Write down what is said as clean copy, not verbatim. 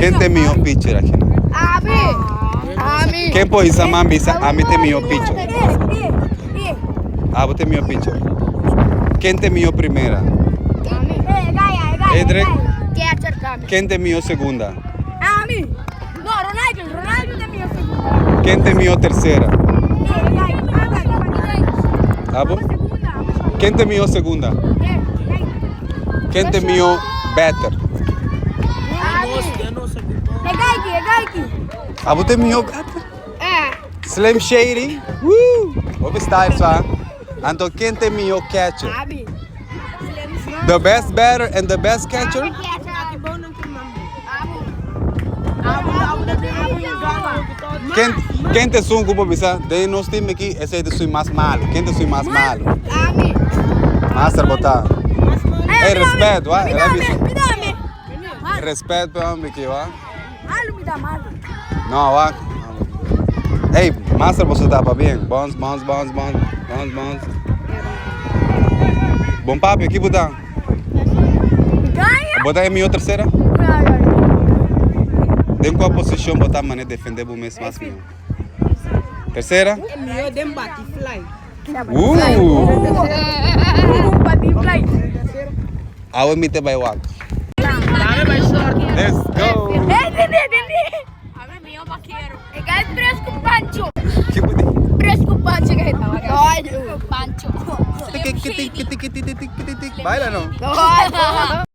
Quem tem mio picture aqui? Ami. Quem pode isa man bisa ami tem mio picture? Ah, tem mio picture. Quem tem mio primeira? Edre. Catcher kami. Quem tem mio segunda? Ami. No, Ronaldo tem minha segunda. Quem tem mio terceira? Ah, bom? Quem tem mio segunda? Quem tem mio better? Ah, tem mio better? Slim Shady? Woo! What style sa? Então quem tem mio catcher? Abi. The best batter and the best catcher? Quem te sungu po bisa? De nos time aqui, esse é de sui mais malo. Quem te sui mais malo? Ami. Master botar. Ei, respeito, ah? Me dá. Respeito para homem aqui, ah? Malo me dá malo. Não, ah? Ei, Master você tá para bem? Bons. Bom papo, aqui botar. Ganha. Botar é minha terceira? Tem qual posição botar mané defender o mês mais meu? Terceira? É melhor dem butterfly. Butterfly. I will meet by walk. Dame vai sorte. Let's go. Entendi. Abre meu vaqueiro. É gai fresco pancho. Que bonito. Fresco pancho que estava. Doido. Pancho. Baila não? Doido.